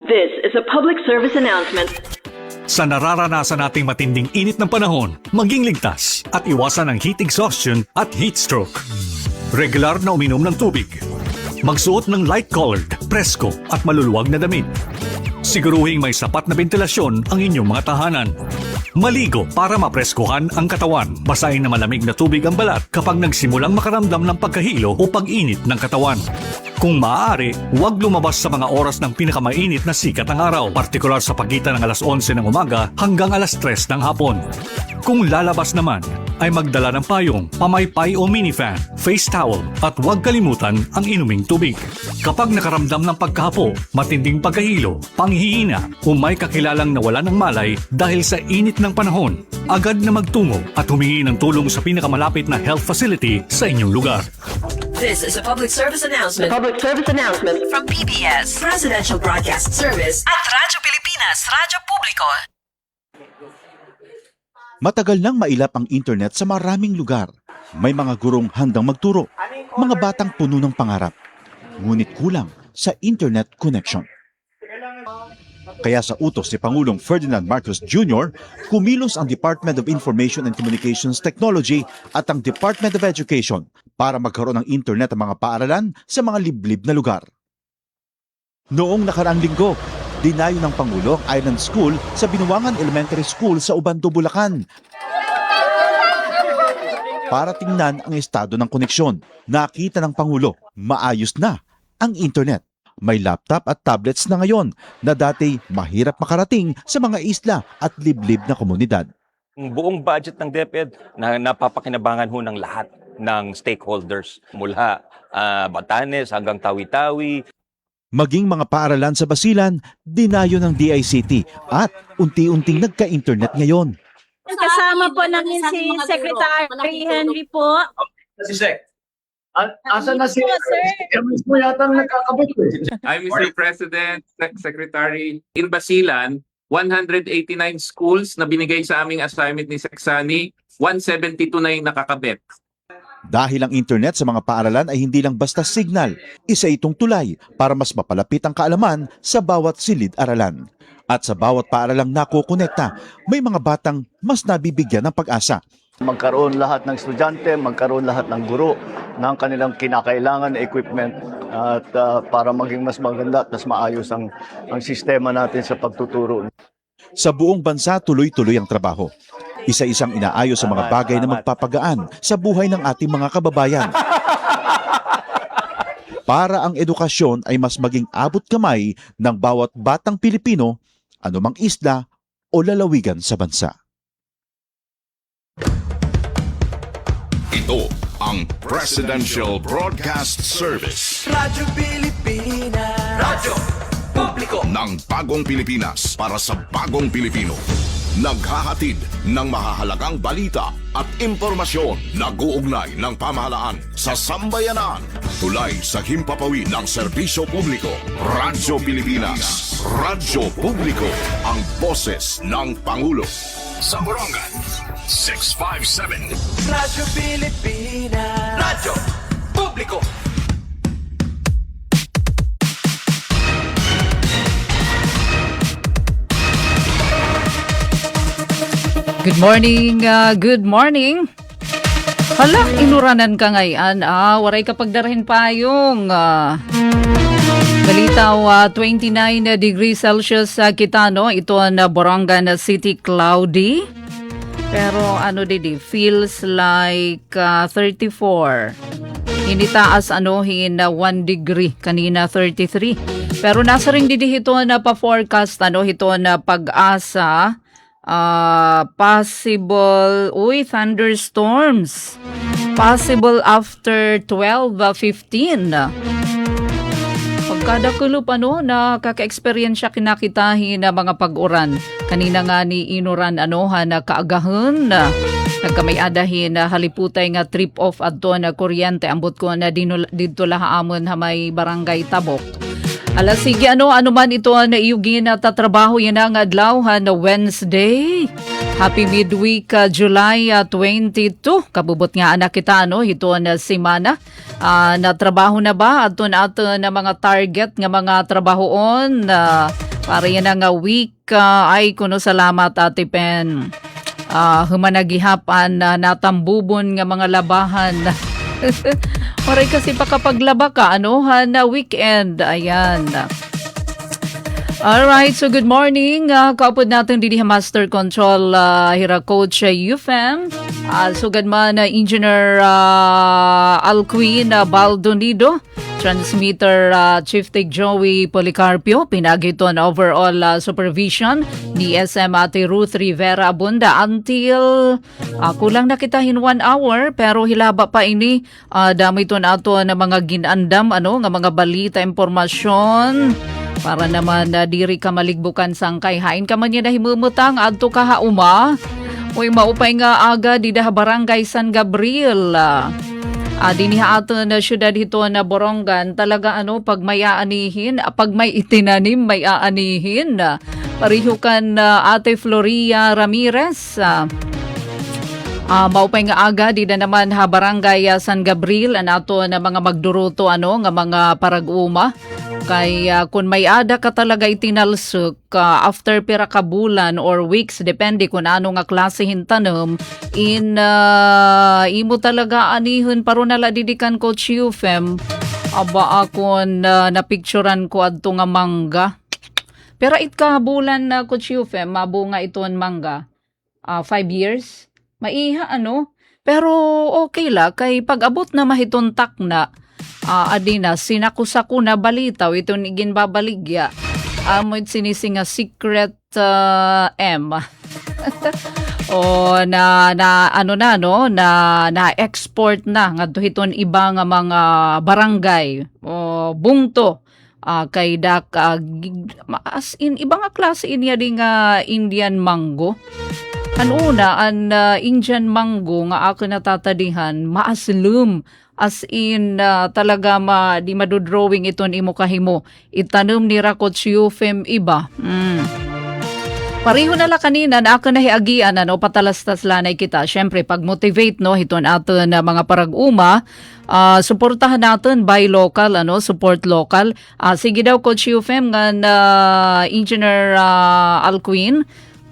This is a public service announcement. Sa nararanasan nating matinding init ng panahon, maging ligtas at iwasan ang heat exhaustion at heat stroke. Regular na uminom ng tubig. Magsuot ng light-colored, presko at maluluwag na damit. Siguruhing may sapat na ventilasyon ang inyong mga tahanan. Maligo para mapreskuhan ang katawan. Basahin na malamig na tubig ang balat kapag nagsimulang makaramdam ng pagkahilo o pag-init ng katawan. Kung maaari, huwag lumabas sa mga oras ng pinakamainit na sikat ng araw, partikular sa pagitan ng alas 11 ng umaga hanggang alas 3 ng hapon. Kung lalabas naman, ay magdala ng payong, pamaypay o minifan, face towel at huwag kalimutan ang inuming tubig. Kapag nakaramdam ng pagkahapo, matinding pagkahilo, panghihina o may kakilalang nawala ng malay dahil sa init ng panahon, agad na magtungo at humingi ng tulong sa pinakamalapit na health facility sa inyong lugar. This is a public service announcement From PBS, Presidential Broadcast Service at Radyo Pilipinas, Radyo Publiko. Matagal nang mailap ang internet sa maraming lugar. May mga gurong handang magturo, mga batang puno ng pangarap. Ngunit kulang sa internet connection. Kaya sa utos ni Pangulong Ferdinand Marcos Jr., kumilos ang Department of Information and Communications Technology at ang Department of Education para magkaroon ng internet ang mga paaralan sa mga liblib na lugar. Noong nakaraang linggo, dinayo ng Pangulo ang Island School sa Binuangan Elementary School sa Ubando, Bulacan para tingnan ang estado ng koneksyon. Nakita ng Pangulo, maayos na ang internet. May laptop at tablets na ngayon na dati mahirap makarating sa mga isla at liblib na komunidad. Ang buong budget ng DepEd na napapakinabangan ho ng lahat ng stakeholders mula Batanes hanggang Tawi-Tawi. Maging mga paaralan sa Basilan, dinayo ng DICT at unti-unting nagka-internet ngayon. Kasama po namin si Secretary Henry po. Si Sec. Asan na si sir? mismo yata ang nagkakabit eh. I'm Mr. President, Secretary. In Basilan, 189 schools na binigay sa aming assignment ni Seksani, 172 na yung nakakabit. Dahil ang internet sa mga paaralan ay hindi lang basta signal, isa itong tulay para mas mapalapit ang kaalaman sa bawat silid-aralan. At sa bawat paaralang nakokonekta, may mga batang mas nabibigyan ng pag-asa. Magkaroon lahat ng estudyante, magkaroon lahat ng guro ng kanilang kinakailangan na equipment at para maging mas maganda at mas maayos ang sistema natin sa pagtuturo. Sa buong bansa, tuloy-tuloy ang trabaho. Isa-isang inaayos sa mga bagay na magpapagaan sa buhay ng ating mga kababayan. Para ang edukasyon ay mas maging abot kamay ng bawat batang Pilipino, anumang isla o lalawigan sa bansa. Ito ang Presidential Broadcast Service. Radyo Pilipinas. Radyo Publiko. Ng bagong Pilipinas para sa bagong Pilipino. Naghahatid ng mahahalagang balita at impormasyon na guugnay ng pamahalaan sa sambayanan. Tulay sa himpapawid ng serbisyo publiko. Radyo Pilipinas. Radyo Publiko. Ang boses ng Pangulo. Sa Borongan, 657. Radyo Pilipinas. Radyo Publiko. Good morning, good morning. Hala, inuranan ka ngayon. Waray ka pagdarahin payong. Balita 29 degrees Celsius sa Kitano. Ito ang Borongan City, cloudy. Pero feels like 34. Hindi taas hin 1 degree. Kanina 33. Pero nasa ring ito na pa-forecast ito na pag-asa. Possible thunderstorms possible after 12:15. Pagkadakulo nakaka-experience kinakitahin na mga pag-uran kanina nga ni inuran na kaagahon nagkamay-adahin na haliputay nga trip off adto na kuryente ambot ko na dito lahaamon ha may barangay Tabok. Alas sige ano man ito na iyugin na tatrabaho yan ang adlaw na Wednesday. Happy midweek July 22. Kabubot nga anak kita ito na semana. Na trabaho na ba? Ato na mga target nga mga trabahoon Para yan nga week, ay kuno salamat Ate Pen. Humanagihapan na natambubon nga mga labahan. Maray kasi pa kapag laba ka, na weekend. Ayan. Alright, so good morning. Kaupod natin didi Master Control hira Coach UFM. Sugad man Engineer Alquin Baldonido. Transmitter Chief Tech Joey Policarpio. Pinagiton overall supervision ni SM Ate Ruth Rivera Abunda until kulang na kitahin 1 hour pero hilaba pa ini dami to na ato na mga ginandam nga mga balita impormasyon para naman diri ka maligbukan sangkay hain ka man yan himumutang adto ka hauma uy maupay nga aga di da barangay San Gabriel. Diniha ato na syudad hito na Borongan talaga pag may aanihin, pag may itinanim may aanihin. Pariho kan Ate Floria Ramirez. Maupay nga aga di na naman barangay San Gabriel anato na mga magduruto nga mga parag-uma. Kay kung may ada ka talaga itinalsuk after pira ka bulan or weeks depende kung ano nga klase hintanom imo talaga anihon paro nala didikan Coach UFM aba akon napicturean ko adto nga mangga pero itka bulan na Coach UFM mabunga iton mangga 5 years maiha pero okay la kay pag-abot na mahituntak na adina sinakusako na balitaw ito ni ginbabaligya amoy sinisinga secret M o na export na ngadto hiton iba nga mga barangay o bungto kay dak as in iba nga klase inya ding Indian mango. Una an Indian mango nga ako natatadihan maaslum as in talaga di madodrawing iton imo kahimo itanom ni Coach UFM iba. Pariho na la kanina na ako nahiagian patalastas lanay kita. Syempre pag-motivate hiton aton na mga parag-uma suportahan natin by local support local. Sige daw Coach UFM nga Engineer Alquin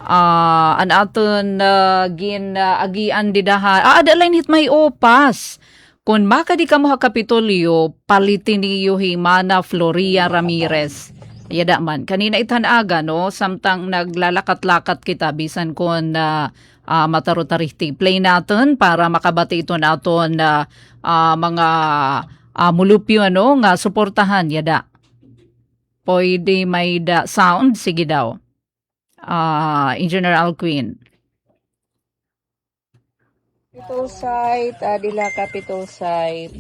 an aton agian didaha adaline hit may opas. Kung makadi ka mo Kapitolyo, palitin niyo Himana Floria Ramirez. Yada man. Kanina itanaga, samtang naglalakat-lakat kita, bisan kung matarutarihti. Play natin para makabati ito natin mga mulupyo, nga suportahan, yada. Pwede may sound, sige daw. Engineer Alquin. Capital site, Adila Capital site.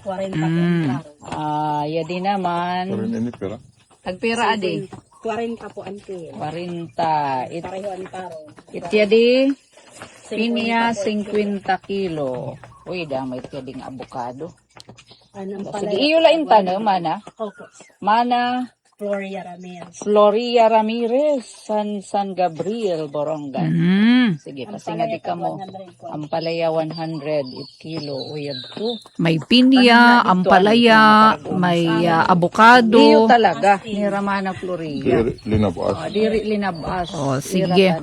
40 Yadi naman. Agpira adi. 40 po ante. 40. Pareho ang taro. Ityadi. Pinya 50 kilo. Uy, damay ityading abukado. Sige, iyo lain tanong, mana? Opo. Mana? Floria Ramirez, San Gabriel, Borongan. Sige, pasingadi ka mo. Ampalaya 100 kilo. Uyab to. May pinya, ampalaya, may abukado. Iyo talaga. Ni Ramana Floria. Diri linabas. Sige.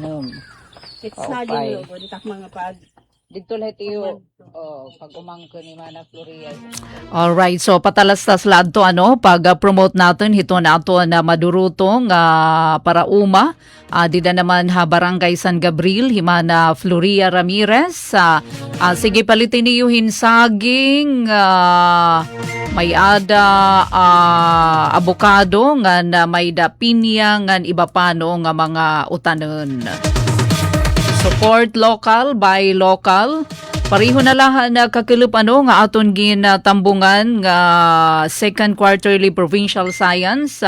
Okay. Mga pag dito lahat iyo pag umangko ni Mana Floria. Alright, so patalastas lahat to pag-promote natin hito na ato na madurutong para uma. Dida naman barangay San Gabriel, Himana Floria Ramirez. Sige palitin niyo hinsaging may ada abukado nga may da pinya nga iba pa nga mga utanon. Support local by local. Pariho na lahat na kakilip nga aton ginatambungan nga second quarterly provincial science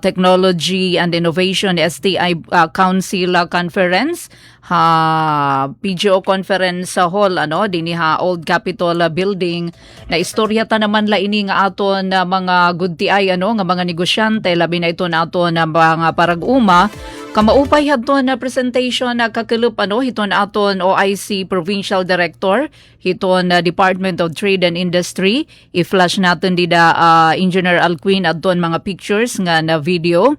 technology and innovation STI Council Conference PGO Conference Hall dinhi Old Capitol Building na istorya ta naman la ini nga aton mga good TI nga mga negosyante labi na ito na aton mga parag-uma kamaupay hadton na presentation na kakilip hiton aton OIC Provincial Director hiton Department of Trade and Industry i-flash natin dida Engineer Alquin adton mga pictures nga na video.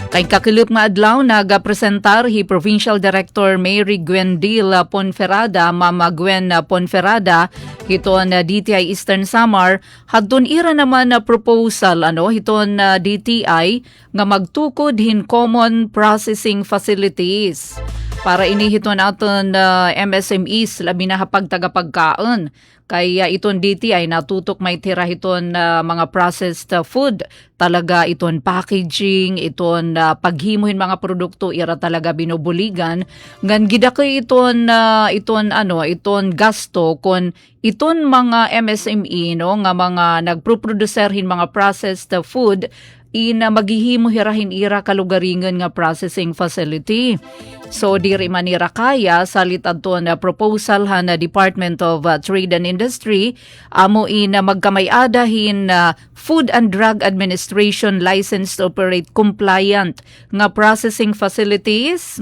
Kay kakilip nga adlaw nagapresentar hi Provincial Director Mary Gwendil Ponferrada, Mama Gwen Ponferrada, hiton DTI Eastern Samar, hadton ira naman na proposal hiton DTI nga magtukod hin common processing facilities para inihiton aton MSMEs labi na hapag tagapagkaan. Kaya iton DTI natutok may tira hiton mga processed food, talaga iton packaging, iton paghimuhin mga produkto ira talaga binubuligan. Ngan gidaki iton gasto kon iton mga MSME nga mga nagproproducerhin mga processed food maghihimo hirahin ira kalugaringan nga processing facility. So diri manira kaya salit adto na proposal na Department of Trade and Industry amo magkamay-adahin Food and Drug Administration License to Operate compliant nga processing facilities.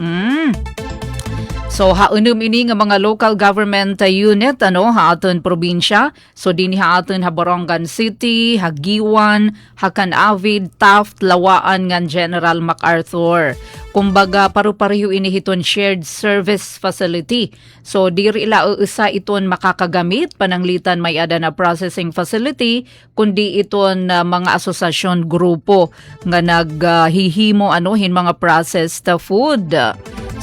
So haunum ini nga mga local government unit haaton probinsya. So dinhi haaton Haborongan City, Hagiwan, Hakan Avid, Taft, Lawaan ngan General MacArthur. Kumbaga paru-pareho ini hiton shared service facility. So diri ila usa iton makakagamit pananglitan may ada na processing facility kundi iton mga asosasyon grupo nga naghihimo hin mga processed food.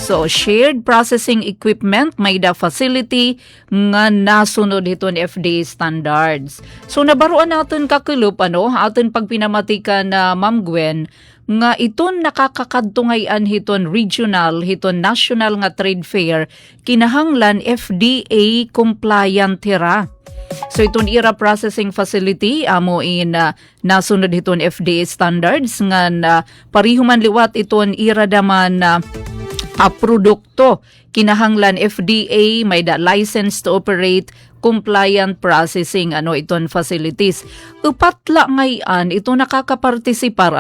So, shared processing equipment may da facility nga nasunod hiton FDA standards. So, nabaruan natin kakulup, aton pagpinamatikan na Ma'am Gwen, nga iton nakakakadtungayan hiton regional, hiton national nga trade fair, kinahanglan FDA compliant hira. So iton ira processing facility amo nasunod hiton FDA standards nga pareho man liwat iton ira daman produkto kinahanglan FDA may da license to operate compliant processing iton facilities. Upatla ngayon ito nakakapartisipar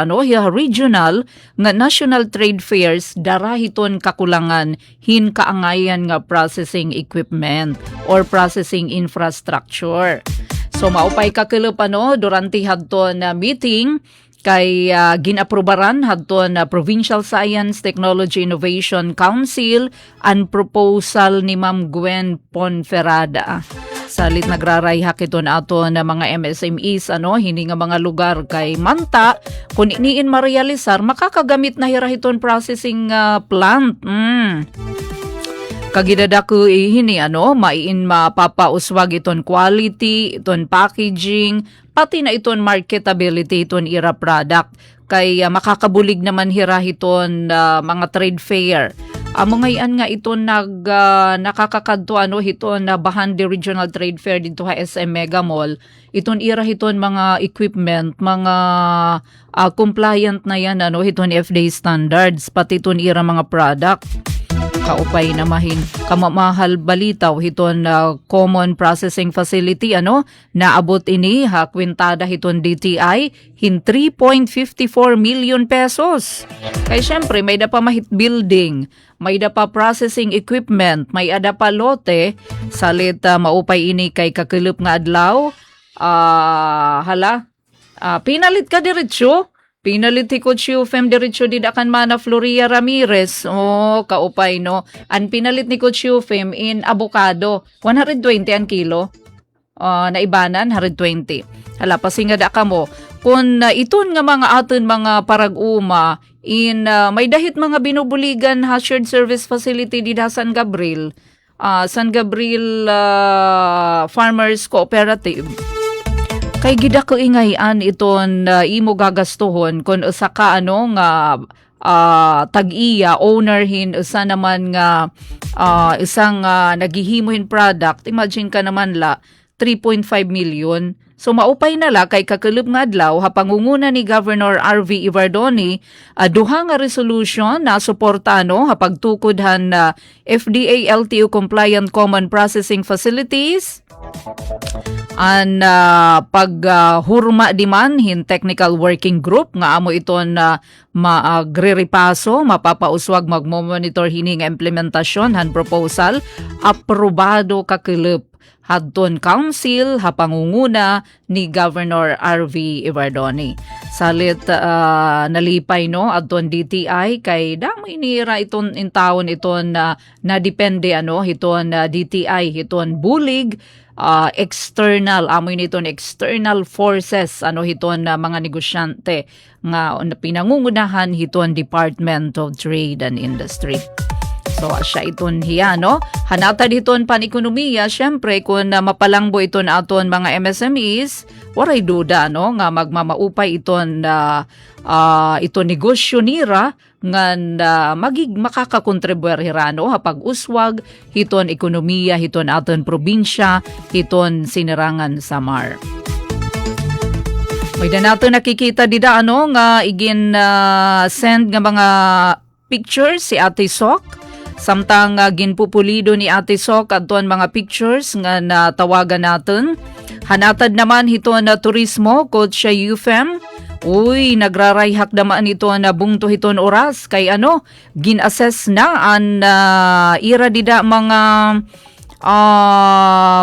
regional nga national trade fairs dara hiton kakulangan hin kaangayan nga processing equipment or processing infrastructure. So maupay kakilop durante hadton na meeting kay ginaprobaran hadton na Provincial Science Technology Innovation Council ang proposal ni Ma'am Gwen Ponferrada. Salit nagrarayhak iton aton na mga MSMEs hini nga mga lugar kay manta kun iniin marealisar makakagamit na hirahiton processing plant. Kagidadako hini maiin mapapauswag iton quality, iton packaging, pati na iton marketability iton ira product. Kay makakabulig naman hirahiton mga trade fair. Amo ngayon nga iton nakakakadto hiton na Bahandi Regional Trade Fair dito sa SM Mega Mall. Iton ira hiton mga equipment, mga compliant na yan hiton FDA standards, pati iton ira mga product. Kaupay na mahin kamamahal balitaw hiton common processing facility naabot ini kwintada hiton DTI hin 3.54 million pesos. Kay syempre may da pa mahit building, may da pa processing equipment, may ada pa lote salit maupay ini kay kakilip nga adlaw pinalit ka diretsyo. Pinaliti ko siyo fem diretso didakan mana Floria Ramirez. Kaupay An pinalit ni ko siyo fem in avocado. 120 ang kilo. Naibanan 120. Hala pasinga da ka mo. Kung iton nga mga aton mga parag-uma may dahit mga binubuligan shared service facility di San Gabriel. San Gabriel Farmers Cooperative. Kay gida ko ingayan iton imo gagastuhon kung usa ka tag-iya owner hin usa naman nga isang naghihimohin product, imagine ka naman 3.5 million. So maupay na kay kakilip nga adlaw hapangunguna ni Governor RV Ivardoni duha nga resolution na suporta hapagtukod FDA LTO compliant common processing facilities an paghurma diman hin technical working group nga amo iton magrerepaso mapapauswag magmomonitor hini nga implementasyon han proposal aprobado kakilip hadton council hapangunguna ni Governor RV Ivardoni. salit nalipay no adton DTI kay damo inira iton intawon iton na depende iton DTI iton bulig external amoy niton external forces hiton mga negosyante nga pinangungunahan hiton Department of Trade and Industry. So siya iton hiya hanata diton pan-ekonomiya syempre kung mapalangbo iton aton mga MSMEs waray duda nga magmamaupay iton ito negosyo nira nga makakakontribuer hirano hapag uswag hiton ekonomiya hiton aton probinsya hiton sinirangan Samar. May na nato nakikita dida nga igin send nga mga pictures si Ate Sok. Samtang ginpupulido ni Ate Sok adton mga pictures nga natawagan natin. Hanatad naman hiton na turismo coach siya UFM. Uy, nagrarayhak naman ito na bungto hiton oras kay gin-assess na an ira dida mga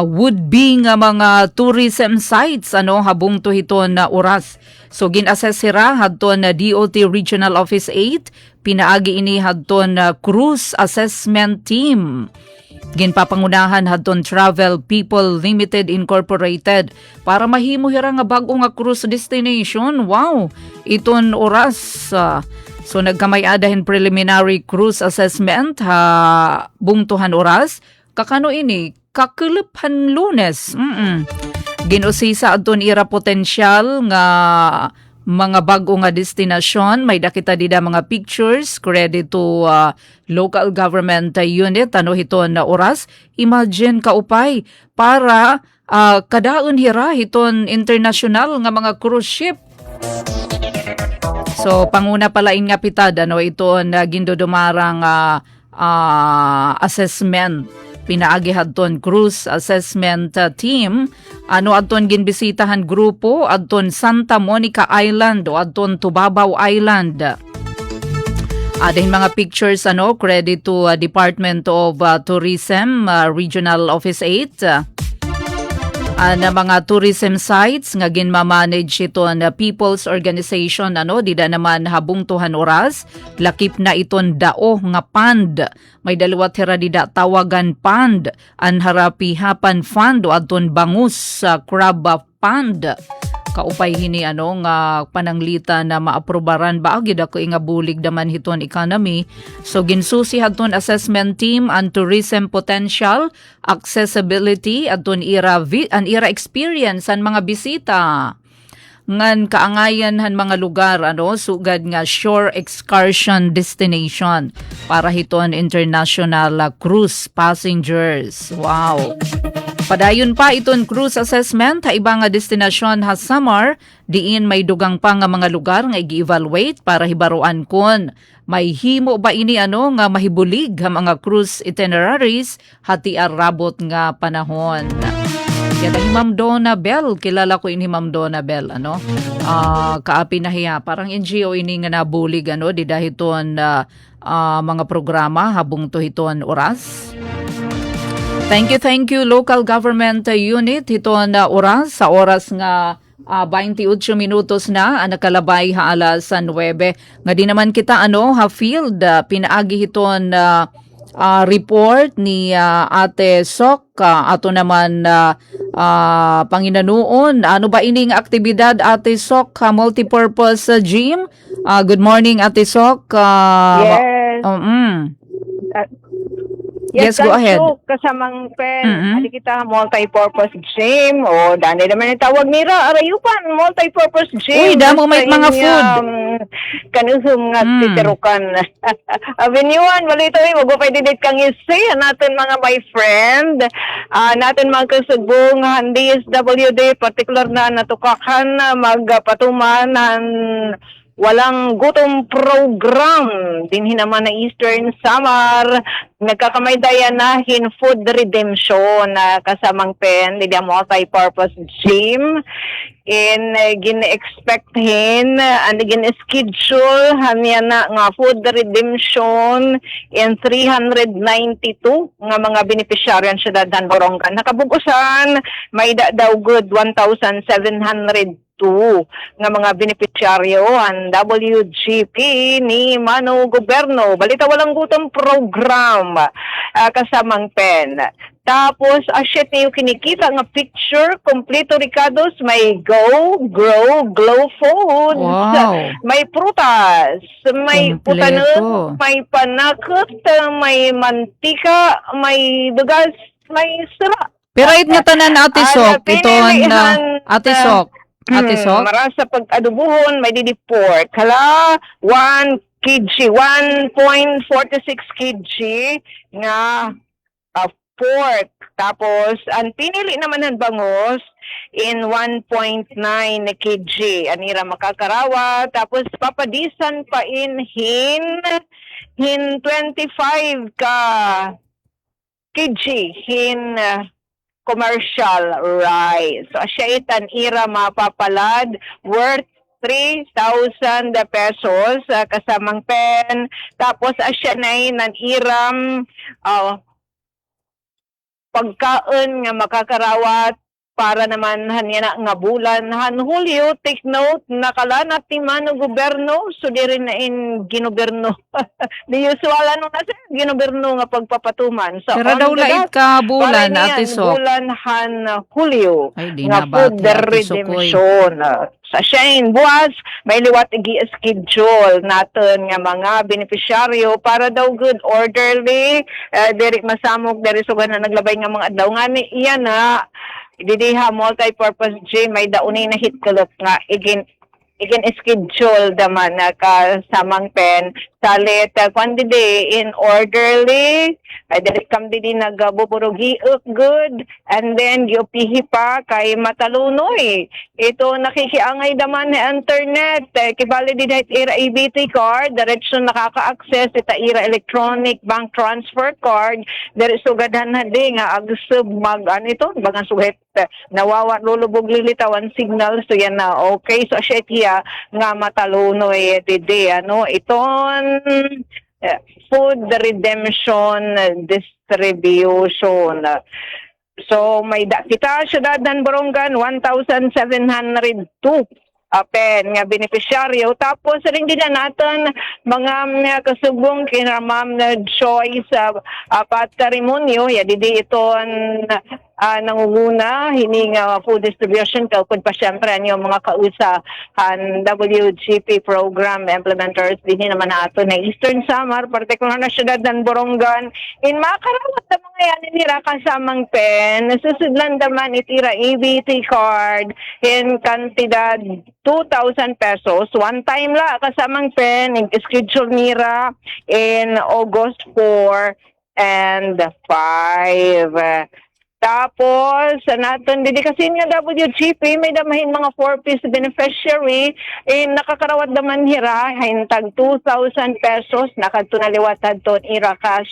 would-be nga mga tourism sites habung to hiton na oras. So gin-assess sira hadton na DOT Regional Office 8 pinaagi ini hadton na cruise assessment team. Ginpapangunahan hadton Travel People Limited Incorporated para mahimo hira nga bag-o nga cruise destination. Wow, iton oras. So nagkamay adahin preliminary cruise assessment bungtuhan oras. Kakano ini? Kakiliphan Lunes. Ginusisa adton ira potensyal nga mga bag-o nga destinasyon. May dakita dida mga pictures credit to local government unit hiton na oras. Imagine kaupay para kadaon hira hiton international nga mga cruise ship. So panguna palain nga pitad iton gindodumarang assessment pinaagi hadton cruise assessment team adton ginbisitahan grupo adton Santa Monica Island o adton Tubabaw Island. Adin mga pictures credit to Department of Tourism Regional Office 8. Na mga tourism sites nga ginmamanage iton People's Organization dida naman habungtuhan oras lakip na iton dao nga fund. May daliwat hira dida tawagan fund an harapihapan fund o adton bangus crab fund. Kaupay hini nga pananglita na maaprobaran ba agid ako nga bulig daman hiton economy. So ginsusi hadton assessment team and tourism potential, accessibility adton ira experience an mga bisita. Ngan kaangayan han mga lugar sugad nga shore excursion destination para hiton international cruise passengers. Wow. Padayon pa iton cruise assessment iba nga destinasyon Samar diin may dugang pa nga mga lugar nga i-evaluate para hibaruan kon may himo ba ini nga mahibulig ha mga cruise itineraries hati arabot nga panahon. Yan ang Ma'am Donna Bell, kilala ko ini Ma'am Donna Bell kaapi na hiya parang NGO ini nga nabulig di dahiton mga programa habung to hiton oras. Thank you local government unit hiton oras sa oras nga 28 minutos na nakalabay alas 9 nga di naman kita field pinaagi hiton report ni Ate Sok ato naman Panginoon ba ining aktibidad Ate Sok multipurpose gym. Good morning Ate Sok. Yes. Yes, go ahead. Kasamang pen, kita multi-purpose gym o dani naman yung tawag nila arayupan multi-purpose gym. Uy, damo may mga food. Kanusum nga titerukan. Avenuan, walito wag pa didit kang isi natin mga my friend. Natin mga kasubong handis WD particular na natukakan magpatuman walang gutom program dinhi naman na Eastern Samar nagkakamay-dayan nahin food redemption kasamang pen di multi-purpose gym in gin-expecthin and gin-schedule hanya na nga food redemption in 392 nga mga beneficiaryan sa Dadan Borongan nakabugusan may daw good 1,700 nga mga benepisyaryo ang WGP ni Mano Gobyerno. Balita Walang Gutom program kasamang pen. Tapos, asyet niyo kinikita nga picture, kompleto Ricardos, may Go, Grow, Glow Foods, Wow. may prutas, may Kompleto. putanon, may panakot, may mantika, may dugas, may sira. Pero it nga tanan Ate Sok, ito na Ate Sok. Ate Sok. Marasa pag-adubuhon, may didiport. Hala, 1 kg, 1.46 kg nga pork. Tapos, ang pinili naman ng bangos in 1.9 kg. Anira makakarawa. Tapos, papadisan pa in 25 ka kg in commercial rice. So, siya itan ira mapapalad worth 3,000 pesos kasamang pen. Tapos, asya na nan iram pagkaon nga makakarawat para naman hanya nga bulan han Hulyo. Take note, nakalanat ni Mano Gobyerno, so di rin na in ginoberno. Di usual ano na siya, ginoberno nga pagpapatuman. So, Pero daw lait ka bulan, Ate Sok. bulan han Hulyo Ay, di nga na ba, food Ate Sokoy? redemption. Sa Shane buwas, may liwat i-schedule natin nga mga beneficiaryo para daw good orderly, diri masamok, diri sugan na naglabay nga mga adlaw nga ni iyan na didiha multi-purpose gym, may daunay na hit kulot nga igin schedule daman na kasamang pen salit quantity in orderly diri kam di nagabuburugi good and then yupihi pa kay matalunoy ito nakikiangay daman ni internet kibali din ira EBT card diretso nakaka-access ita ira electronic bank transfer card diri sugadhan na di nga agsub mag anito bagang suhet nawawa lulubog lilitawan signal so yan na okay so siya nga matalunoy didi ano iton food redemption distribution. So may kita syudad ng Borongan 1,702 pen nga beneficiaryo. Tapos rin din na natin mga kasubong kina Ma'am Joyce Patrimonio ya didi iton nangunguna hining food distribution kaupod pa syempre ang mga kausahan WGP program implementers din naman nato na Eastern Samar partikular na syudad ng Borongan in makarawat na mga yan nira kasamang pen susudlan naman itira EBT card in kantidad 2,000 pesos one time la kasamang pen schedule nira in August 4 and 5. Tapos, natin didikasin nga WGP, may damahin mga 4-piece beneficiary, nakakarawat naman hira, hintag 2,000 pesos, nakatunaliwatad ton ira cash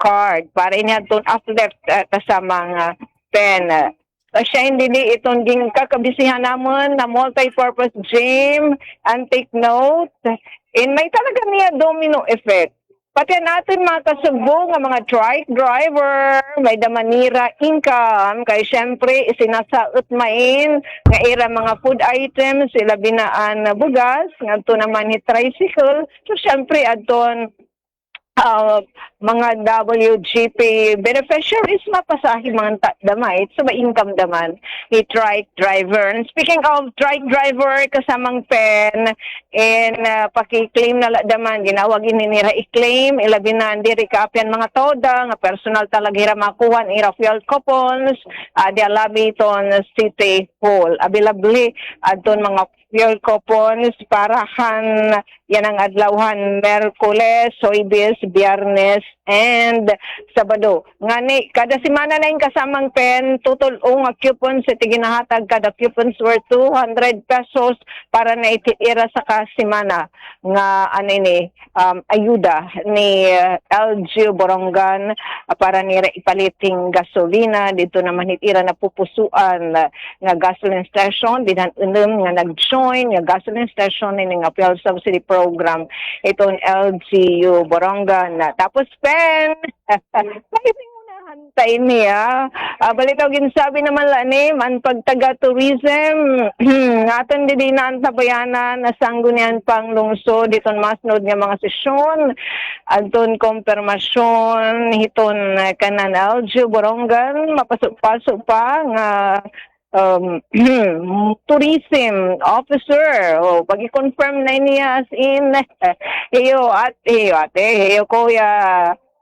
card, para inihatun uplift sa mga pen. So, siya hindi itong ding kakabisihan naman na multi-purpose gym, and take note, may talaga niya domino effect. Pati natin mga kasubong, mga trike driver, may damanira income, kaya syempre isinasaot main, nga ira mga food items, sila binaan na bugas, nga ito naman ni tricycle, so syempre adton mga WGP beneficiaries mapasahi mga damay so ma-income daman ni trike driver. And speaking of trike driver kasamang pen in paki-claim na daman ginawag ininira i-claim ilabi na diri kaapyan mga toda nga personal talaga ira makuha ira fuel coupons di alabi ton city hall available adton mga fuel coupons parahan yan ang adlawhan Merkules, Soibis, Biyernes, and Sabado. Ngani, kada semana na yung kasamang pen, tutulong nga coupons, tiginahatag kada coupons worth 200 pesos para na itira sa kasimana nga ayuda ni LG Borongan para nira ipaliting gasolina. Dito naman itira na pupusuan nga gasoline station, dinhan nga nag-join nga gasoline station ni nga fuel subsidy program itong LGU Borongan. Tapos pen, Tayo niya. Balitaw ginsabi naman la ni man pagtaga tourism aton di na ang tabayanan na sanggunian pang lungsod diton masnod nga mga sesyon adton konfirmasyon hiton kanan Aljo Borongan mapasok-pasok pa nga tourism officer o pag i-confirm na niya as in iyo kuya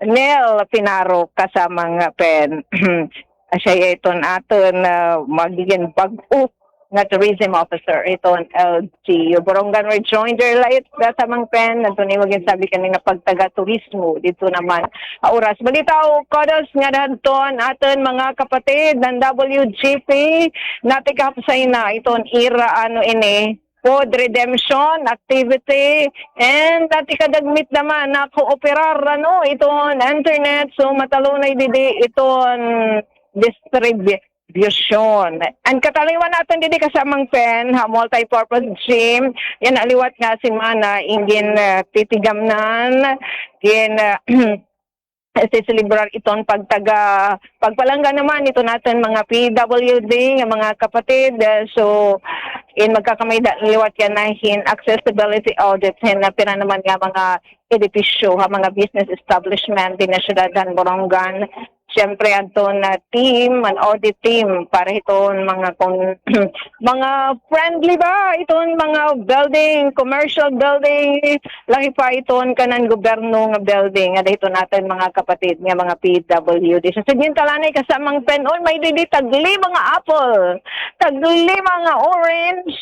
Nel Pinaro kasamang pen siya iton aton magiging pag-up nga tourism officer iton LG Borongan rejoinder light kasamang pen aton ni maging sabi kanina pagtaga turismo dito naman oras balitaw kodos nga dadton aton mga kapatid ng WGP natikapsay na iton ira ini Food redemption activity and dati kadagmit naman na kooperar iton internet so matalunay didi iton distribution. Ang kataliwan natin didi kasamang pen multi-purpose gym yan aliwat nga si mana ingin titigamnan gin celebrar iton pagpalangga naman ito natin mga PWD nga mga kapatid so in magkakamay liwat yan na accessibility audit na pira naman nga mga edipisyo mga business establishment din na syudadan Borongan siyempre aton na team an audit team para iton mga mga friendly ba iton mga building commercial building lagi pa iton kanan gobyerno nga building nga dito natin mga kapatid nga mga PWD so sige talanay kasamang pen may didi tagli mga apple tagli mga orange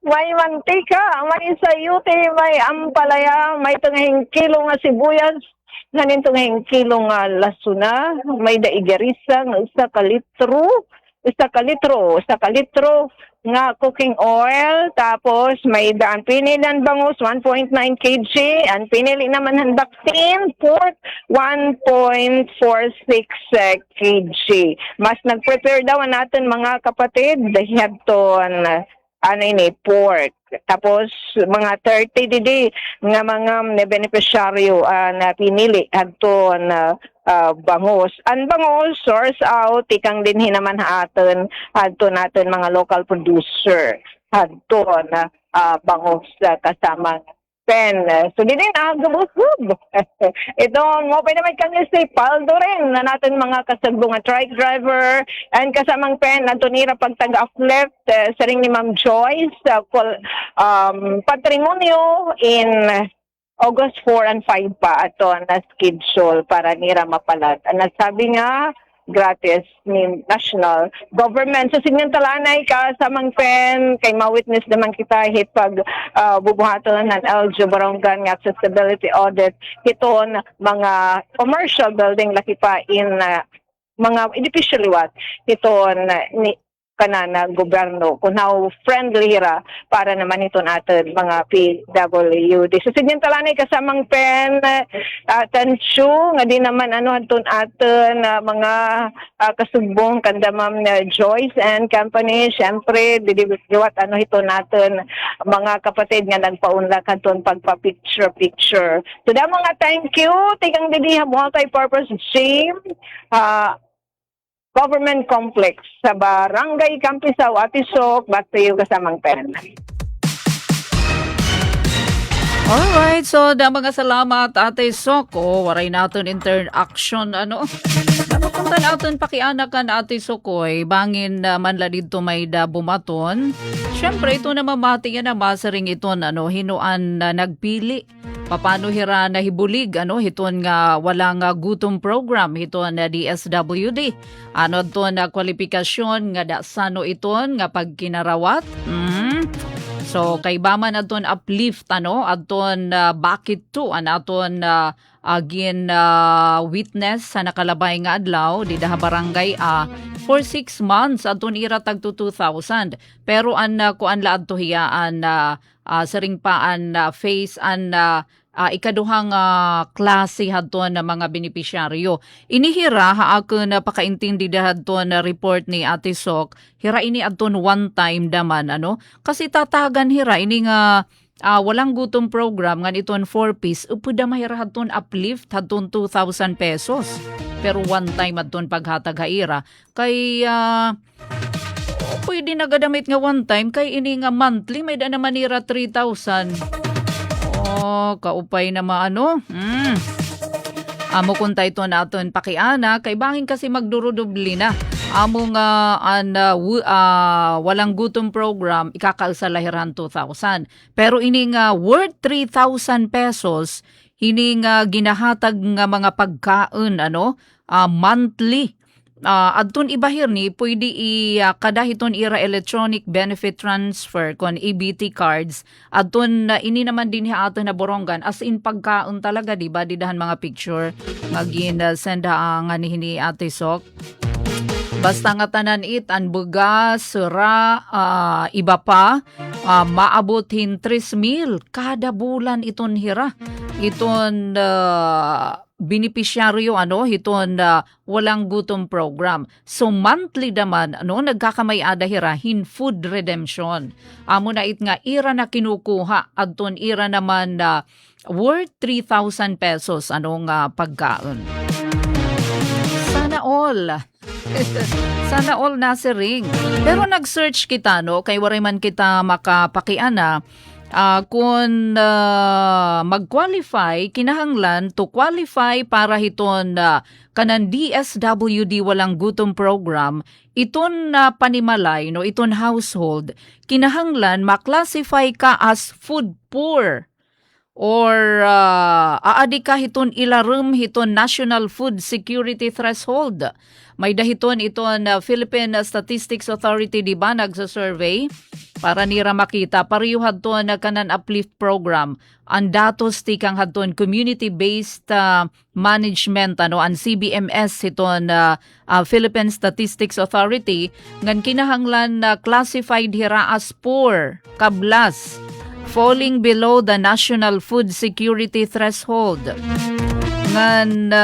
may mantika may sayuti may ampalaya may tungahing kilo nga sibuyas nganin tungahing kilo nga lasuna may daigarisa nga isa ka litro nga cooking oil tapos may daan pinilan bangus 1.9 kg ang pinili naman handak tin pork 1.46 kg mas nagprepare daw natin mga kapatid dahil pork tapos mga 30 didi nga mga beneficiaryo na pinili adton bangus. Ang bangus source out ikang din hinaman aton natin mga local producer adton bangus kasama pen. So din gabusog. Ito mo pa naman kanya si Paldo rin na natin mga kasagbong trike driver and kasamang pen Antonira pagtaga uplift sa ring ni Ma'am Joyce patrimonio in August 4 and 5 pa ato na schedule para nira mapalad. Ang nasabi nga gratis ni national government. So signantalanay ka sa mang pen kay ma-witness naman kita hipag bubuhaton ng LG Borongan nga accessibility audit hiton mga commercial building laki pa in mga edificio liwat hiton ni kanana gobyerno kung how friendly ra para naman ito natin mga PWD. So signantalanay kasamang pen tansyo nga di naman aton aton mga kasugbong kanda Ma'am Joyce and company syempre diliwat ito natin mga kapatid nga nagpaunlak aton pagpa-picture. So da mga thank you tigang didi multi-purpose gym Government Complex sa Barangay Campisaw, Atisok, Batayo, kasamang pen. Alright, so da mga salamat Ate Soko, waray natin interaction napapunta natin pakianakan Ate Sokoy, bangin manla dito may da bumaton. Siyempre ito na mamati yan na masaring iton hinuan na nagpili. Paano hira na hibulig hiton nga walang gutom program hiton na DSWD. To na kwalifikasyon nga dasano iton nga pagkinarawat. So kay baman aton uplift aton bakit to aton agin witness sa nakalabay nga adlaw di daha barangay for 6 months aton ira tag to 2,000 pero kuan la adto hiyaan saring paan face ikaduhang klase hadton na mga benepisyaryo. Inihira haakon na pakaintindi hadton na report ni Ate Sok, hira ini adton one time daman kasi tatagan hira ini nga walang gutom program nga iton 4-piece upuda mahira hadton uplift hadton 2,000 pesos. Pero one time hadton paghatag haira kay pwede nagadamit nga one time kay ini nga monthly may da naman ira 3,000. Kaupay na maano. Amo kung tayo naton pakiana kay bangin kasi magdurudubli na. Amo nga walang gutom program ikakaalsalahiran 2,000. Pero ini nga worth 3,000 pesos ini nga ginahatag nga mga pagkaon monthly. Adton ibahir ni pwede kadahiton ira electronic benefit transfer kon EBT cards adton ini naman din aton na borongan as in pagkaon talaga di ba didahan mga picture nga send nga ni Ate Sok. Basta nga tanan an bugas, sura, iba pa, maabot hin 3,000 kada bulan iton hira. Iton beneficiaryo hiton walang gutom program. So monthly naman nagkakamay-ada hira hin food redemption. Amo na nga ira na kinukuha adton ira naman worth 3,000 pesos pagkaon. Sana all. Sana all nasa ring. Pero nag-search kita kay waray man kita makapakiana kung mag-qualify kinahanglan to qualify para hiton kanan DSWD walang gutom program iton panimalay iton household kinahanglan maklasify ka as food poor or aadi ka hiton ilarum hiton National Food Security Threshold. May dahiton iton Philippine Statistics Authority di ba nagsa-survey para nira makita pareho hadton kanan uplift program ang datos tikang hadton community-based management ang CBMS hiton Philippine Statistics Authority ngan kinahanglan classified hira as poor kablas falling below the National Food Security Threshold. Ngan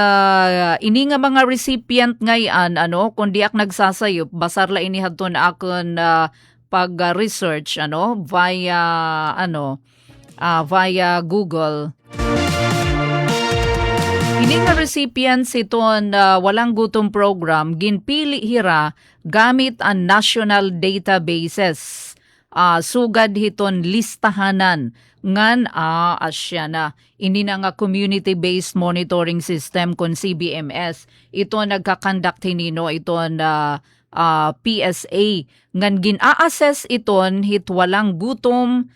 ini nga mga recipient ngayon kundi ak nagsasayop basarla ini hadton akon pag-research via Google. Ini nga recipients iton walang gutom program ginpili hira gamit ang national databases. Sugad hiton listahanan ngan asya na ini na nga community-based monitoring system kon CBMS ito nagkakandak hinino iton PSA ngan gina-assess iton hit walang gutom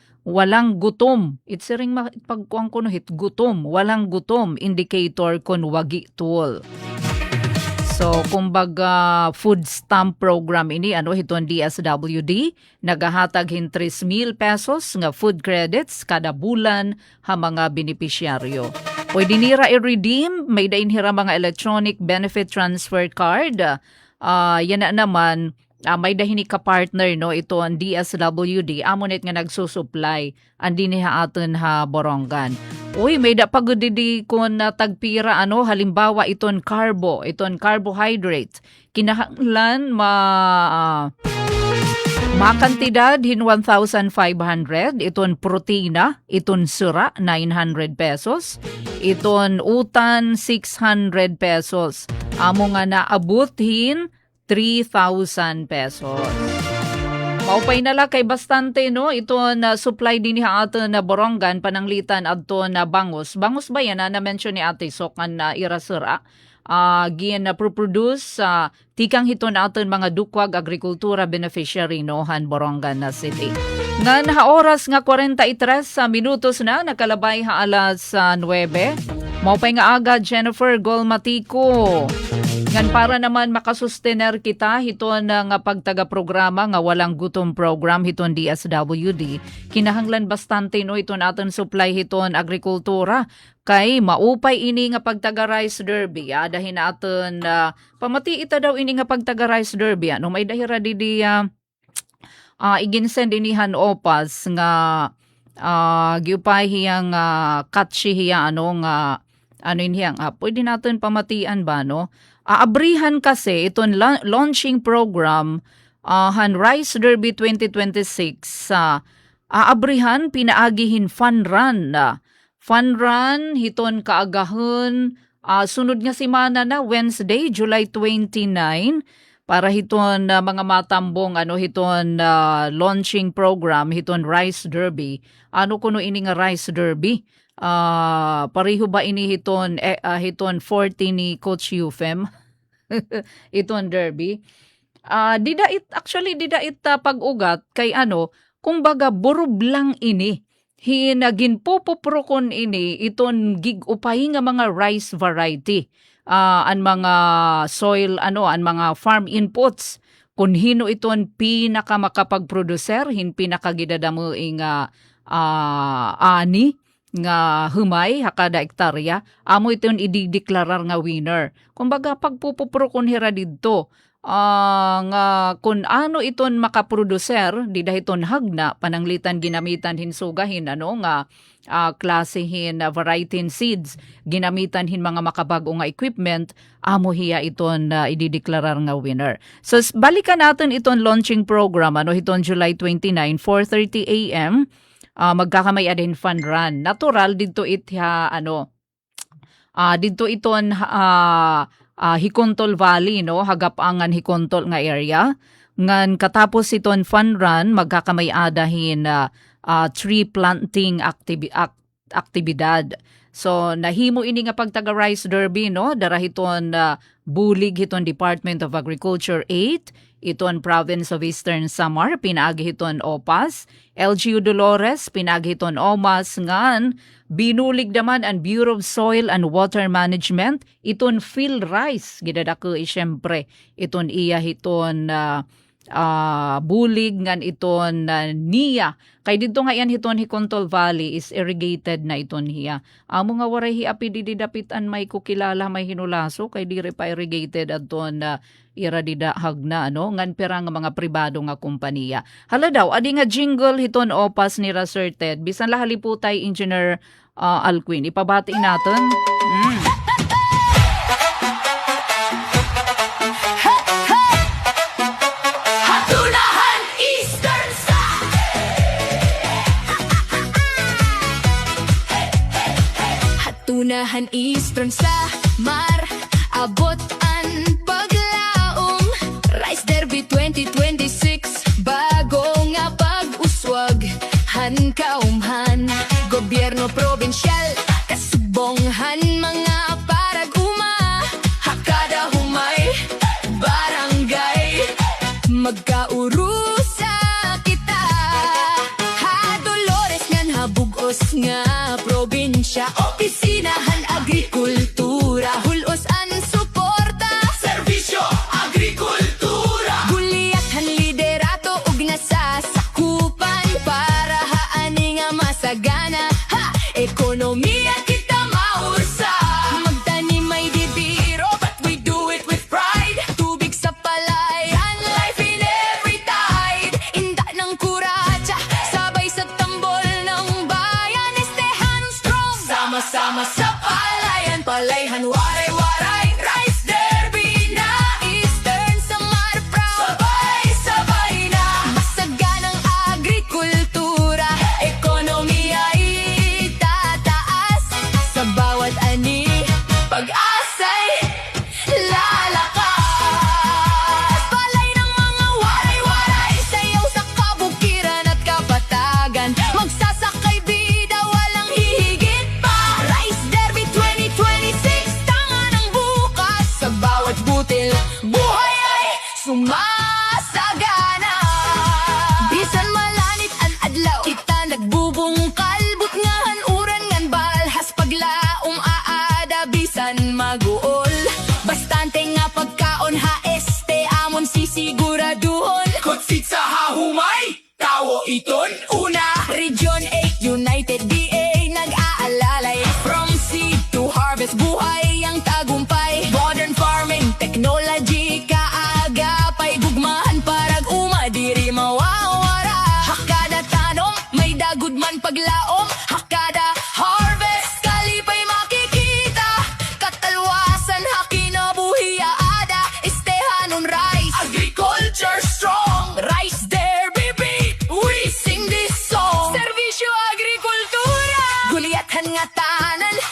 it's ring pagkuang kuno hit gutom walang gutom indicator kon wagi tool. So, kumbaga food stamp program ini hiton DSWD nagahatag hin 3,000 pesos nga food credits kada bulan ha mga beneficiaryo. Pwede nira i-redeem may dain hira mga electronic benefit transfer card. Yan na naman may dahin ka partner ito ang DSWD amonit nga nagsusupply andi ni aton ha borongan. Uy, may pagudidi kon tagpira halimbawa iton carbohydrate kinahanglan makantidad hin 1,500 iton protina iton sura 900 pesos iton utan 600 pesos amo nga naabot hin 3,000 pesos. Maupay nala kay bastante ito na supply din ni aton na borongan pananglitan adto na bangus. Bangus ba yan na mention ni Ate Sok na irasura? Gin na produce tikang hiton aton mga dukwag agrikultura beneficiary han borongan na city. Ngan oras nga 43 minutos na nakalabay alas 9. Maupay nga aga Jennifer Golmatico. Ngan para naman makasustener kita hiton nga pagtaga-programa nga walang gutom program hiton DSWD kinahanglan bastante iton aton supply hiton agrikultura kay maupay ini nga pagtaga-rice derby dahin aton pamati ita daw ini nga pagtaga-rice derby may dahira didi iginsend inihan opas nga giupay hiyang katsi hiya pwede natin pamatian ba Aabrihan kasi iton launching program han Rice Derby 2026 Aabrihan pinaagihin fun run. Fun run hiton kaagahon sunod nga semana na Wednesday, July 29 para hiton mga matambong hiton launching program hiton Rice Derby. Ano kuno ini nga Rice Derby? Pareho ba ini hiton 40 ni Coach Eufem? Iton derby. Didait pag-ugat kay kumbaga burob lang ini. Hinagin pupuprokon ini iton gig upay nga mga rice variety. An mga soil an mga farm inputs kun hino iton pinaka makapagproducer hin pinakagidadamo nga ani nga humay hakada hektarya amo iton idideklarar nga winner. Kumbaga pagpupuprokon hira didto nga kun ano iton makaproducer di dahiton hagna pananglitan ginamitan hinsugahin nga klasehin variety seeds ginamitan hin mga makabago nga equipment amo hiya iton idideklarar nga winner. So balikan natin iton launching program hiton July 29 4:30 AM. Magkakamay adin fun run. Natural dito dito iton Hikontol Valley hagapangan Hikontol nga area. Ngan katapos iton fun run magkakamay adahin tree planting aktibidad. So nahimo ini nga pagtaga Rice Derby darahiton bulig hiton Department of Agriculture 8 iton Province of Eastern Samar pinaagi hiton OPAS, LGU Dolores pinaagi hiton OMAS ngan binulig naman ang Bureau of Soil and Water Management iton Phil Rice gidadako syempre iton iya hiton bulig ngan iton niya kay didto nga yan hiton Hikontol Valley is irrigated na iton hiya. Amo nga waray hiapi didapitan may kukilala may hinulaso kay dire pa irrigated adton ira dida hagna ngan pera nga mga pribado nga kompanya. Hala daw adi nga jingle hiton OPAS ni Sir Ted bisan lahaliputay Engineer Alquin ipabati naton. Hatunahan Eastern sa mar abot an paglaom Rice Derby 2026 bago nga pag-uswag han kaumhan gobyerno provinsyal kasubonghan mga paraguma hakada humay barangay magkaurusa kita ha Dolores ngan habugos nga probinsya opisinahan agrikultura hulos an suporta serbisyo agrikultura guliatan liderato ug nasasakupan para haani nga masagana ha ekonomiya kita mausa magtanim may dibiro but we do it with pride tubig sa palayan life in every tide inda ng kuratsa sabay sa tambol ng bayan estehan strong sama-sama sa palayan palayhan waray-waray Rice Derby na Eastern Samar proud sabay-sabay na masaganang agrikultura ekonomiya itataas sa bawat ani pag-asa'y lalakas palay ng mga waray-waray sayaw sa kabukiran at kapatagan magsasakay bida walang hihigit pa Rice Derby 2026 tanga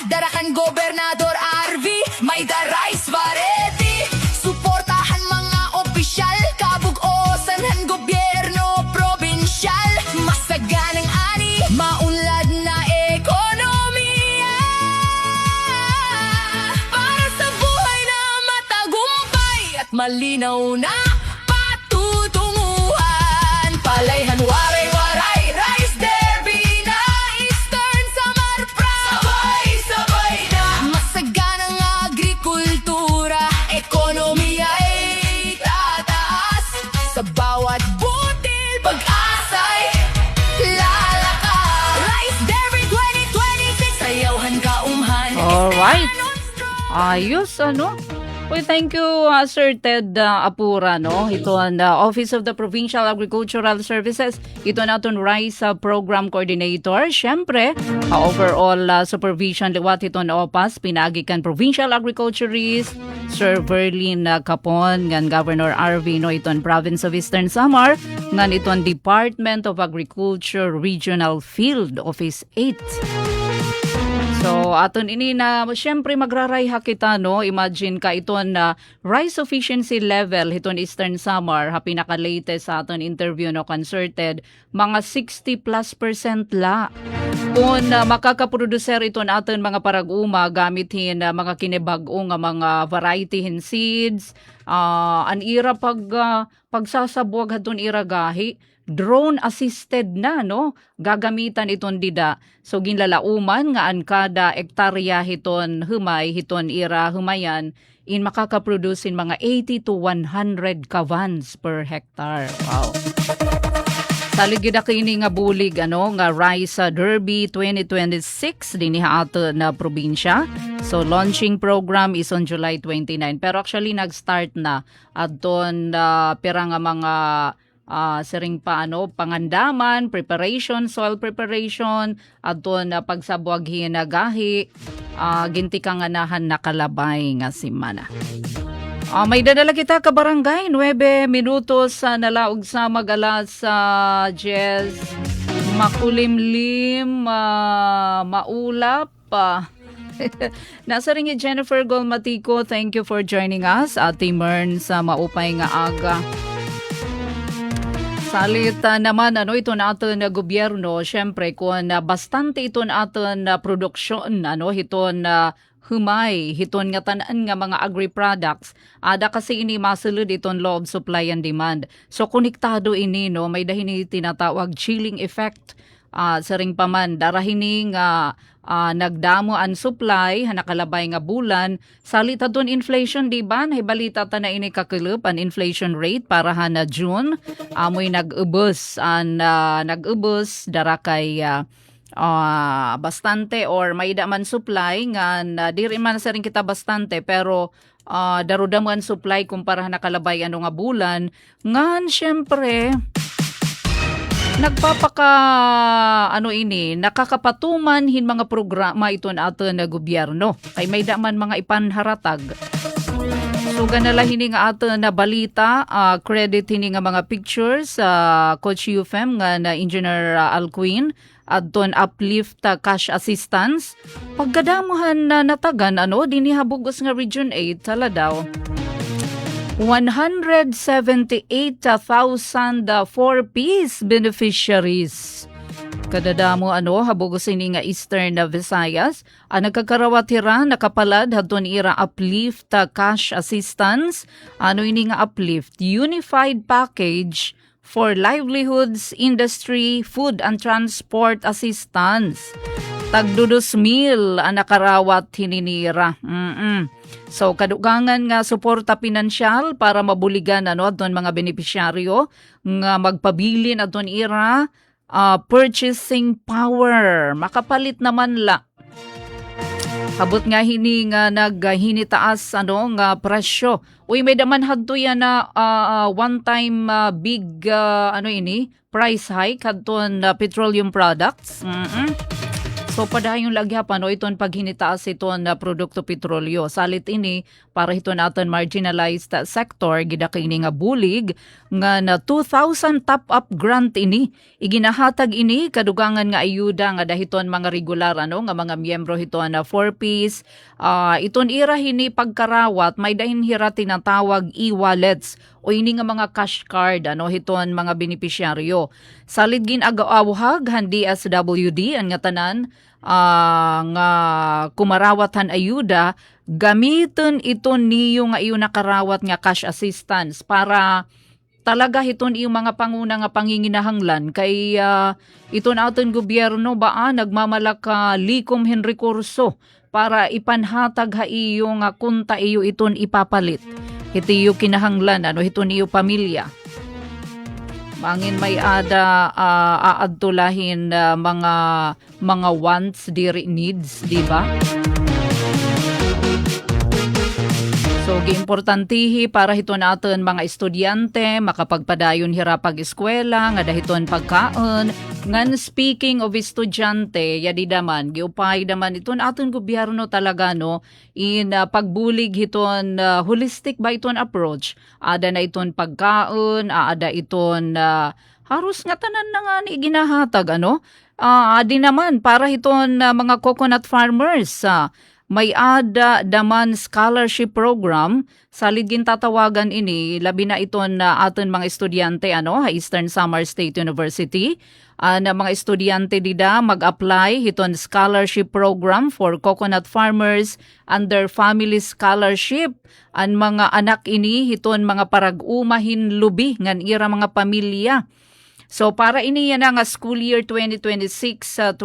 Darakan Gobernador RV, may the rice variety. Suportahan mga opisyal, kabug-osan gobyerno probinsyal. Masaganang ani, maunlad na ekonomiya. Para sa buhay na matagumpay at malinaw na patutunguhan. Palayhan waray-waray, rice derby na Eastern Samar Proud. Sabay-sabay na masaganang agrikultura, ekonomiya ay tataas. Sa bawat butil, pag-asa'y lalakas. Rice Derby 2026, sayawhan kaumhan. Alright. Ayos, ano? Uy, thank you, Sir Ted Apura, no? Ito ang Office of the Provincial Agricultural Services. Ito natin Rice Program Coordinator. Siyempre, overall supervision liwat ito na OPAS, pinagikan Provincial Agriculturist, Sir Verlin Capon, ngan Governor RV, no? Ito ang Province of Eastern Samar, ngan ito ang Department of Agriculture Regional Field Office 8. So, aton ini na, syempre magrarayha kita, no? Imagine ka iton na rice sufficiency level, iton Eastern Samar, pinaka-latest sa aton interview, no? Concerted, mga 60+% la. Kung makakaproducer iton aton mga parag-uma, gamitin mga kinibag-o nga mga variety and seeds, an ira pagsasabwag haton ira gahi, drone assisted na, no? Gagamitan iton dida. So ginlalauman nga an kada ektarya hiton humay hiton ira humayan in makakaproduce mga 80 to 100 kavans per hectare. Wow. Salig gid kini nga bulig ano nga Rice Derby 2026 dinhi ato na probinsya. So launching program is on July 29. Pero actually nag-start na adton pira nga mga sering pa pangandaman, preparation, soil preparation, adton pagsabwaghin na gahi, ginti kang anahan nakalabay nga simana. May dadala kita ka barangay 9 minutos nalaog sa magalas sa Jazz, makulimlim, maulap. Nasa rin ni Jennifer Golmatico, thank you for joining us. Ate Mern sa maupay nga aga. Salit naman ito natin na gobyerno, syempre kung bastante ito natin na produksyon, hiton humay, hiton nga tanan nga mga agri-products, ada kasi ini masulod iton law of supply and demand. So konektado ini, no, may dahini tinatawag chilling effect. Sa ring paman, darahini nga nagdamo ang supply, nakalabay nga bulan, salit doon inflation, di ba? Balita ta na ini kakulup ang inflation rate para na June. Amoy nag-ubos, dara kay bastante or may daman supply, nga di rin man sa rin kita bastante, pero darudaman supply kumpara nakalabay nga bulan. Ngan, syempre, nakakapatuman hin mga programa ito na ato na gobyerno. Kay may daman mga ipanharatag. So ganala hini nga ato na balita, credit hini nga mga pictures, Coach UFM nga na Engineer Alcuin, adton uplift cash assistance. Pagkadamuhan na natagan, dinihabugos nga Region 8, tala daw. 178,000 4-piece beneficiaries. Kadadamo habugos ini nga Eastern Visayas, nagkakarawatira nakapalad hadton ira uplift cash assistance. Ini nga uplift? Unified package for livelihoods, industry, food and transport assistance. Tagdudos mil nakarawat hininira. So kadugangan nga suporta pinansyal para mabuligan adton mga benepisyaryo nga magpabilin adton ira purchasing power. Makapalit naman la. Habot nga hini nga naghinitaas nga presyo. Uy, may daman hadto yan na one time big price hike hadton petroleum products. So padayong lagyapan o iton paghinitaas iton na produkto petrolyo. Salit ini para ito natin marginalized sector gidakini nga bulig nga na 2,000 top-up grant ini. Iginahatag ini kadugangan nga ayuda nga dahiton mga regular nga mga miyembro hiton na 4Ps. Iton ira hini pagkarawat may dahin hira tinatawag e-wallets o ini nga mga cash card hiton mga benepisyaryo. Salit gin agawahag handi SWD ang nga tanan nga kumarawatan ayuda gamiton ito niyo nga iyo nakarawat nga cash assistance para talaga hiton iyo mga panguna nga panginginahanglan kay iton aton gobyerno nagmamalaka likom hin rekurso para ipanhatag ha iyo nga kunta iyo iton ipapalit iti iyo kinahanglan hiton iyo pamilya. Mangin may aadtulahin mga wants, diri needs, di ba? So, giimportantihi para hito natin mga estudyante, makapagpadayon hirapag eskwela, nga dahiton pagkaon. Ngan speaking of estudyante, yadi daman, giupay daman iton aton gobyerno talaga in pagbulig hiton holistic ba iton approach. Ada na iton pagkaon, ada iton harus nga tanan na nga ni ginahatag adi naman para hiton mga coconut farmers. May ada daman scholarship program salig gin tatawagan ini labi na iton aton mga estudyante Eastern Samar State University na mga estudyante dida mag-apply hiton scholarship program for coconut farmers under family scholarship an mga anak ini hiton mga parag-umahin lubi ngan ira mga pamilya. So para ini yan nga school year 2026-2027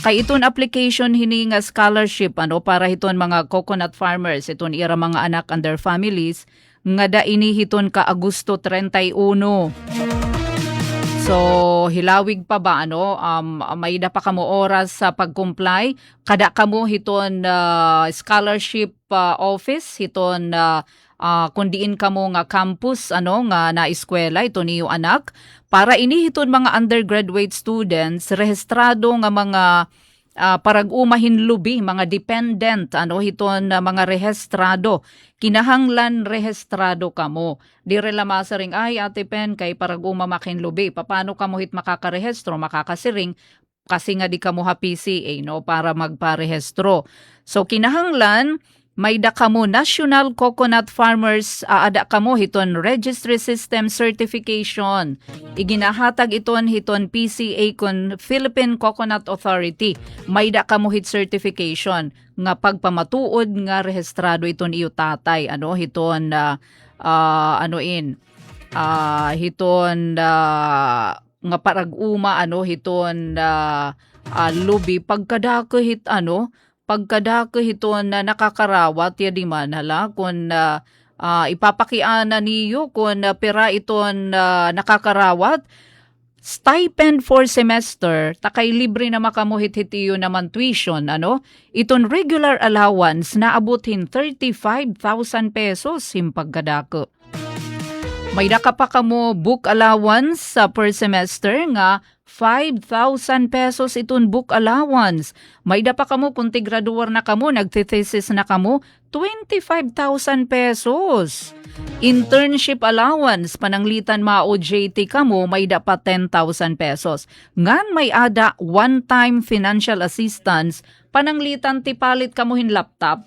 kay iton application hini nga scholarship para hiton mga coconut farmers iton ira mga anak and their families nga da ini hiton ka Agosto 31. So hilawig pa ba may da pa kamo oras sa pag-comply kada kamo hiton scholarship office hiton kundiin kamo nga campus nga na eskwela ito niyo anak para inihiton mga undergraduate students rehistrado nga mga parag-umahin lubi mga dependent hiton mga rehistrado kinahanglan rehistrado kamo dire lamasa ring ay ate pen kay parag-uma makin lubi paano kamo hit makakarehistro makakasiring kasi nga di kamo ha PCA para magparehistro. So kinahanglan may da kamo National Coconut Farmers ada kamo hiton Registry System Certification. Iginahatag iton hiton PCA kon Philippine Coconut Authority. May da kamo hit certification nga pagpamatuod nga rehistrado iton iyo tatay hiton hiton nga parag-uma hiton lubi pagkadako hit pagkadako hiton na nakakarawat ya di man kung ipapakiana niyo kung pera iton nakakarawat stipend for semester takay libre na makamuhit hitiyo naman tuition iton regular allowance na abutin 35,000 pesos himpagkadako. May daka pa kamo book allowance per semester nga 5,000 pesos iton book allowance. May da pa kamo kung tigraduar na kamo, nagtithesis na kamo, 25,000 pesos. Internship allowance, pananglitan ma-OJT kamo, may da pa 10,000 pesos. Ngan may ada one-time financial assistance, pananglitan tipalit kamo hin laptop.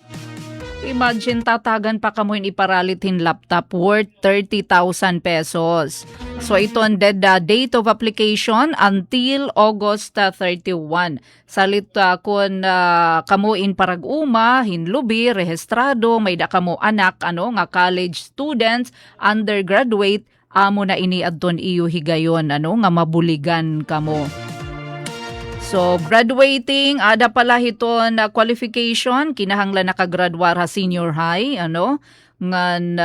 Imagine tatagan pa kamo iparalit hin laptop worth 30,000 pesos. So ito ang date of application until August 31. Salit kun kamo in parag-uma, hinlubi, rehistrado, may da kamo anak nga college students, undergraduate, amo na ini adton iyo higayon nga mabuligan kamo. So, graduating, ada pala hiton qualification, kinahanglan nakagraduar ha senior high, ngan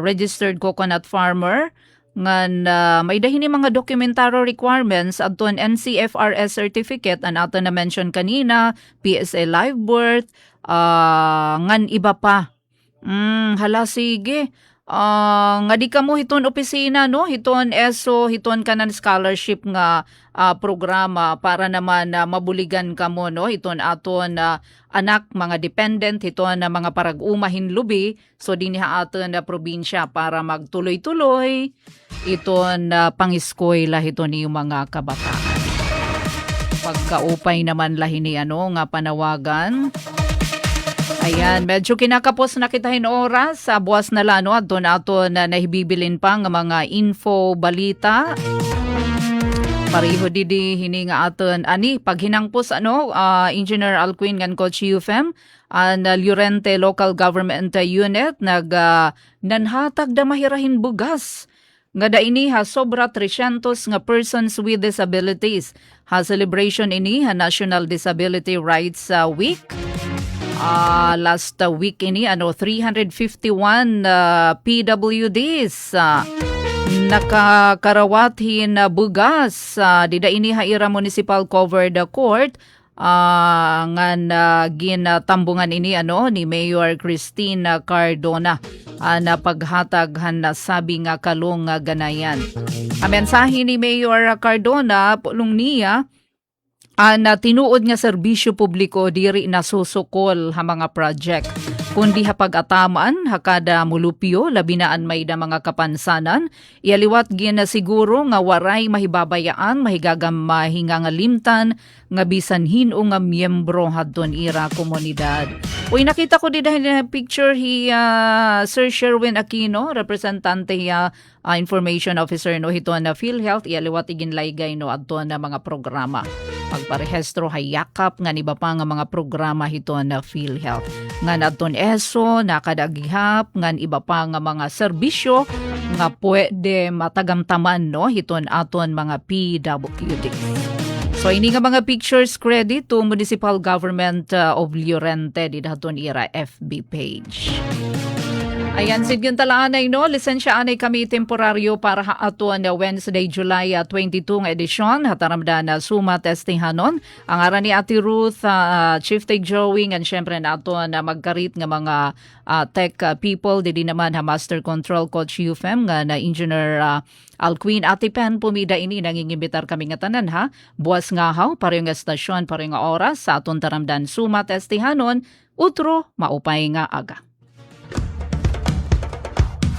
registered coconut farmer, ngan may dahini mga documentary requirements adton NCFRS certificate, an ato na mention kanina, PSA live birth, ngan iba pa. Hala sige, nga di ka mo hiton opisina no, hiton ESO, hiton ka ng scholarship nga programa para naman mabuligan ka mo no, hiton aton anak mga dependent, hiton na mga parag-umahin lubi, so diniha aton na probinsya para magtuloy-tuloy iton pangiskoyla hiton ni mga kabataan. Pagkaupay naman lahi ni nga panawagan. Ayan, medyo kinakapos na kitahin oras sa buwas na lano at doon ato na nahibibilin pa ng mga info, balita. Pariho didi hininga aton ani paghinangpos Engineer Alcuin ngan Coach UFM and Llorente Local Government Unit nanhatag da mahirahin bugas. Nga da ini sobra 300 nga persons with disabilities. Celebration ini National Disability Rights Week. Last week ini 351 PWDs nakakarawathin bugas dida ini haira municipal covered court ngan ginatambungan ini ni Mayor Christine Cardona na paghatag na sabi nga kalong ganayan. Ang mensahe ni Mayor Cardona pulong niya na tinuod nga serbisyo publiko diri nasusukol ha mga project. Kundi hapag-ataman, hakada mulupyo, labinaan may da mga kapansanan, ialiwat gina siguro nga waray mahibabayaan, mahigagam mahingangalimtan, nga bisan hino nga miyembro hadton ira komunidad. Uy, nakita ko din dahil picture Sir Sherwin Aquino, representante information officer no hito na PhilHealth, ialiwat iginlaygay no adto na mga programa. Pagparehestro hayakap nga iba pa nga mga programa hito na PhilHealth. Nga naton ESO, nakadagihap, nga iba pa nga mga serbisyo nga pwede matagamtaman no hiton aton mga PWD. So ini nga mga pictures credit to Municipal Government of Llorente di daton ira FB page. Ayan, sidyon talaanay no, lisensya anay kami temporaryo para haaton na Wednesday, July 22 ng edisyon, hataramda na suma testinghanon. Ang ara ni Ate Ruth, Chief Tech Joey, and syempre na ato na magkarit ng mga tech people, di naman ha Master Control Coach UFM, nga na Engineer Alcuin Ate Pen, pumida ini, nangingimbitar kami nga tanan ha. Buwas nga haw, parehong estasyon, parehong oras, sa aton taramdan suma testinghanon, utro, maupay nga aga.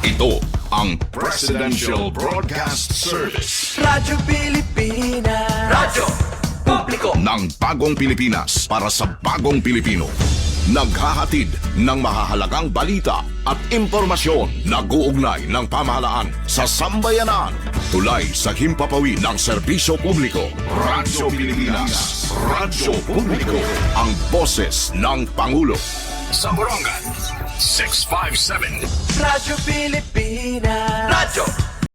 Ito ang Presidential Broadcast Service. Radyo Pilipinas. Radyo Publiko Ng Bagong Pilipinas para sa Bagong Pilipino. Naghahatid ng mahahalagang balita at impormasyon na guugnay ng pamahalaan sa sambayanan. Tulay sa himpapawid ng serbisyo publiko. Radyo Pilipinas. Radyo Publiko. Ang boses ng Pangulo. Sa Borongan, 657. Radyo Pilipinas. Radyo